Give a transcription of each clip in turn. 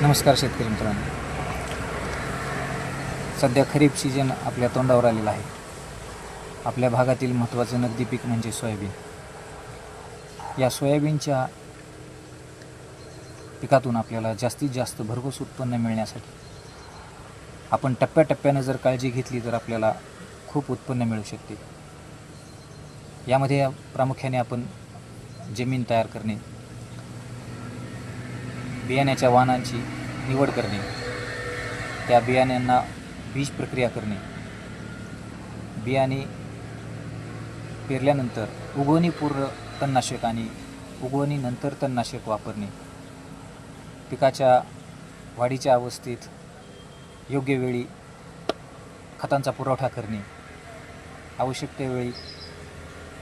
नमस्कार शेतकरी मित्रांनो. सध्या खरीप सीजन आपल्या तोंडावर आलेला आहे. आपल्या भागातील महत्त्वाचं नगदी पीक म्हणजे सोयाबीन. या सोयाबीनच्या पिकातून आपल्याला जास्तीत जास्त भरघोस उत्पन्न मिळण्यासाठी आपण टप्प्याटप्प्यानं जर काळजी घेतली तर आपल्याला खूप उत्पन्न मिळू शकते. यामध्ये प्रामुख्याने आपण जमीन तयार करणे, बियाण्याच्या वाणांची निवड करणे, त्या बियाण्यांना बीज प्रक्रिया करणे, बियाणे पेरल्यानंतर उगवणीपूर्व तणनाशक आणि उगवणीनंतर तणनाशक वापरणे, पिकाच्या वाढीच्या अवस्थेत योग्य वेळी खतांचा पुरवठा करणे, आवश्यकतेवेळी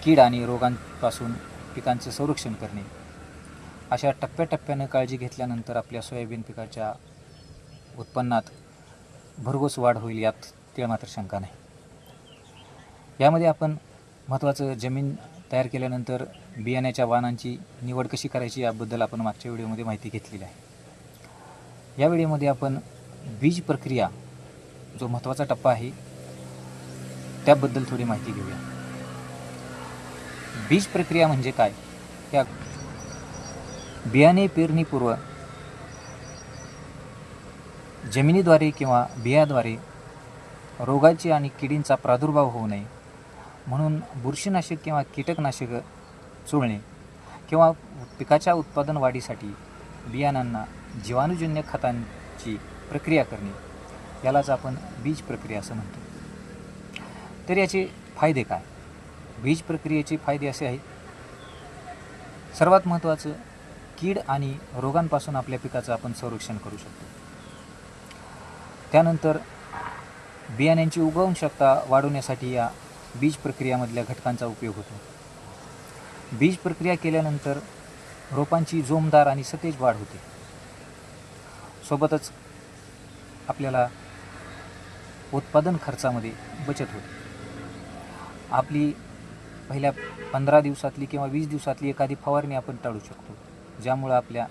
कीड आणि रोगांपासून पिकांचे संरक्षण करणे, अशा टप्प्याटप्प्यानं काळजी घेतल्यानंतर आपल्या सोयाबीन पिकाच्या उत्पन्नात भरघोस वाढ होईल, यात तीळमात्र शंका नाही. यामध्ये आपण महत्त्वाचं जमीन तयार केल्यानंतर बियाण्याच्या वाणांची निवड कशी करायची याबद्दल आपण मागच्या व्हिडिओमध्ये माहिती घेतलेली आहे. या व्हिडिओमध्ये आपण बीज प्रक्रिया जो महत्त्वाचा टप्पा आहे त्याबद्दल थोडी माहिती घेऊया. बीज प्रक्रिया म्हणजे काय? या बियाणे पेरणीपूर्व जमिनीद्वारे किंवा बियाद्वारे रोगाची आणि किडींचा प्रादुर्भाव होऊ नये म्हणून बुरशीनाशक किंवा कीटकनाशक चोळणे किंवा पिकाच्या उत्पादन वाढीसाठी बियाणांना जीवाणूजन्य खतांची प्रक्रिया करणे, यालाच आपण बीज प्रक्रिया असं म्हणतो. तर याचे फायदे काय? बीज प्रक्रियेचे फायदे असे आहेत. सर्वात महत्त्वाचं, कीड आणि रोगांपासून आपल्या पिकाचं आपण संरक्षण करू शकतो. त्यानंतर बियाण्यांची उगवण क्षमता वाढवण्यासाठी या बीज प्रक्रियामधल्या घटकांचा उपयोग होतो. बीज प्रक्रिया केल्यानंतर रोपांची जोमदार आणि सतेज वाढ होते. सोबतच आपल्याला उत्पादन खर्चामध्ये बचत होते. आपली पहिल्या 15 दिवसातली किंवा 20 दिवसातली एखादी फवारणी आपण टाळू शकतो, ज्यामुळं आपल्या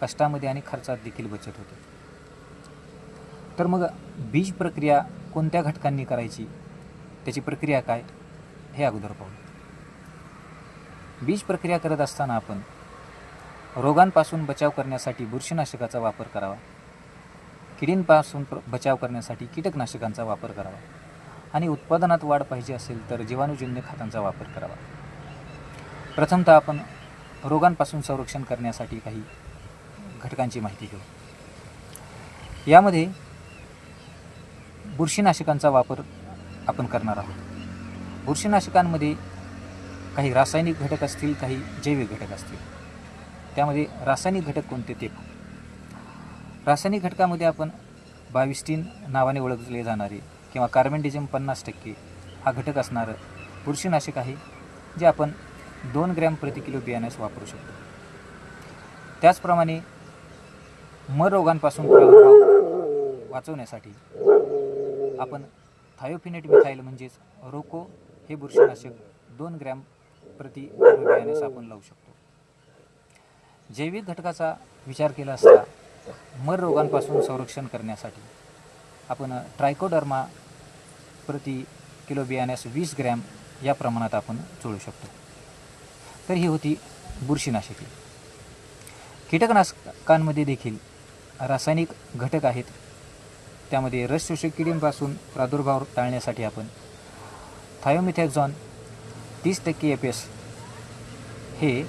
कष्टामध्ये आणि खर्चात देखील बचत होते. तर मग बीज प्रक्रिया कोणत्या घटकांनी करायची, त्याची प्रक्रिया काय हे अगोदर पाहू. बीज प्रक्रिया करत असताना आपण रोगांपासून बचाव करण्यासाठी बुरशीनाशकाचा वापर करावा, किडींपासून बचाव करण्यासाठी कीटकनाशकांचा वापर करावा आणि उत्पादनात वाढ पाहिजे असेल तर जीवाणूजन्य खतांचा वापर करावा. प्रथमतः आपण रोगांपासून संरक्षण करण्यासाठी काही घटकांची माहिती घेऊ. यामध्ये बुरशीनाशकांचा वापर आपण करणार आहोत. बुरशीनाशकांमध्ये काही रासायनिक घटक असतील, काही जैविक घटक असतील. त्यामध्ये रासायनिक घटक कोणते ते पाहू. रासायनिक घटकामध्ये आपण 22 नावाने ओळखले जाणारे किंवा कार्बेंडिझम 50% हा घटक असणारं बुरशीनाशक आहे, जे आपण 2 ग्रॅम प्रति किलो बियाण्यास वापरू शकतो. त्याचप्रमाणे मर रोगांपासून प्रादुर्भाव वाचवण्यासाठी आपण थायोफिनेट मिथाईल म्हणजेच रोको हे बुरशीनाशक 2 ग्रॅम प्रति किलो बियाण्यास आपण लावू शकतो. जैविक घटकाचा विचार केला असता मर रोगांपासून संरक्षण करण्यासाठी आपण ट्रायकोडर्मा प्रति किलो बियाण्यास 20 ग्रॅम या प्रमाणात आपण चोळू शकतो. तर ही होती बुरशीनाशके. कीटकनाशकांमध्ये देखील रासायनिक घटक आहेत. त्यामध्ये रस शोषक किडींपासून प्रादुर्भाव टाळण्यासाठी आपण थायोमिथॅक्झॉन 30% FS हे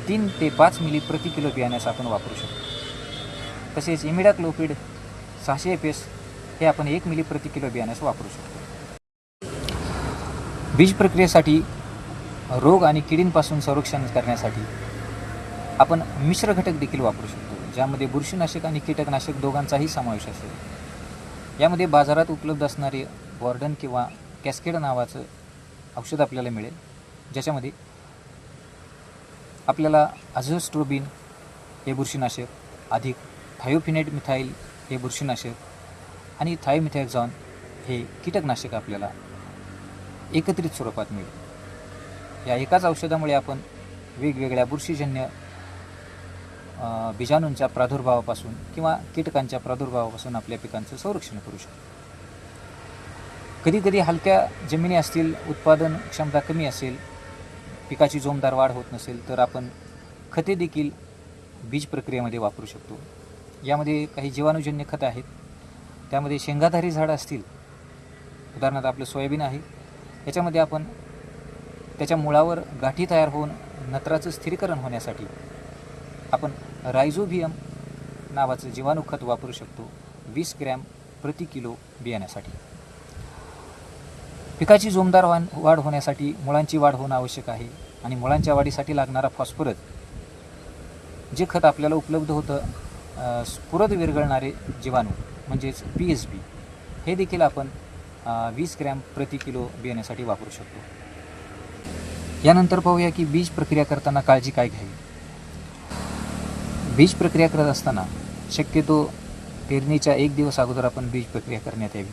3 ते 5 मिली प्रति किलो बियाण्यास आपण वापरू शकतो. तसेच इमिडाक्लोपिड 600 FS हे आपण 1 मिली प्रति किलो बियाण्यास वापरू शकतो. बीज प्रक्रियेसाठी रोग आणि किडींपासून संरक्षण करण्यासाठी आपण मिश्र घटक देखील वापरू शकतो, ज्यामध्ये बुरशीनाशक आणि कीटकनाशक दोघांचाही समावेश असेल. यामध्ये बाजारात उपलब्ध असणारे वॉर्डन किंवा कॅस्केड नावाचं औषध आपल्याला मिळेल, ज्याच्यामध्ये आपल्याला अझोस्ट्रोबिन हे बुरशीनाशक अधिक थायोफिनेट मिथाईल हे बुरशीनाशक आणि थायोमिथॅक्झॉन हे कीटकनाशक आपल्याला एकत्रित स्वरूपात मिळेल. या एकाच औषधामुळे आपण वेगवेगळ्या बुरशीजन्य बीजाणूंच्या प्रादुर्भावापासून किंवा कीटकांच्या प्रादुर्भावापासून आपल्या पिकांचं संरक्षण करू शकतो. कधीकधी हलक्या जमिनी असतील, उत्पादन क्षमता कमी असेल, पिकाची जोमदार वाढ होत नसेल तर आपण खते देखील बीज प्रक्रियेमध्ये वापरू शकतो. यामध्ये काही जीवाणूजन्य खतं आहेत. त्यामध्ये शेंगाधारी झाडं असतील, उदाहरणार्थ आपलं सोयाबीन आहे, याच्यामध्ये आपण त्याच्या मुळावर गाठी तयार होऊन नत्राचं स्थिरीकरण होण्यासाठी आपण रायझोबियम नावाचं जीवाणू खत वापरू शकतो 20 ग्रॅम प्रति किलो बियाण्यासाठी. पिकाची जोमदार वाढ होण्यासाठी मुळांची वाढ होणं आवश्यक आहे आणि मुळांच्या वाढीसाठी लागणारा फॉस्फरस जे खत आपल्याला उपलब्ध होतं स्फुरद विरघळणारे जीवाणू म्हणजेच PSB हे देखील आपण 20 ग्रॅम प्रति किलो बियाण्यासाठी वापरू शकतो. यानंतर पाहूया की बीज प्रक्रिया करताना काळजी काय घ्यावी. बीज प्रक्रिया करत असताना शक्यतो पेरणीच्या 1 दिवस अगोदर आपण बीज प्रक्रिया करण्यात यावी.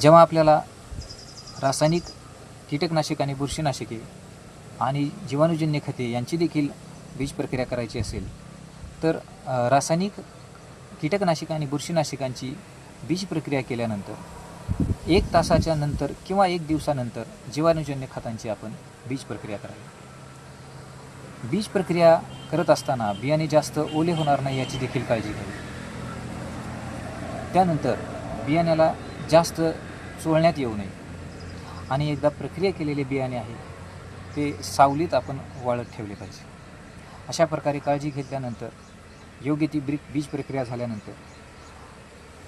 जेव्हा आपल्याला रासायनिक कीटकनाशक आणि बुरशीनाशके आणि जीवाणूजन्य खते यांची देखील बीज प्रक्रिया करायची असेल तर रासायनिक कीटकनाशक आणि बुरशीनाशकांची बीज प्रक्रिया केल्यानंतर 1 तासाच्या नंतर किंवा 1 दिवसानंतर जीवाणूजन्य खतांची आपण बीज प्रक्रिया करावी. बीज प्रक्रिया करत असताना बियाणे जास्त ओले होणार नाही याची देखील काळजी घ्यावी. त्यानंतर बियाण्याला जास्त चोळण्यात येऊ नये आणि एकदा प्रक्रिया केलेले बियाणे आहे ते सावलीत आपण वाळत ठेवले पाहिजे. अशा प्रकारे काळजी घेतल्यानंतर योग्य ती बीज प्रक्रिया झाल्यानंतर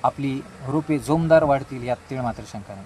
आपली रोपे जोमदार वाढतील यात तीळ मात्र शंका नाही.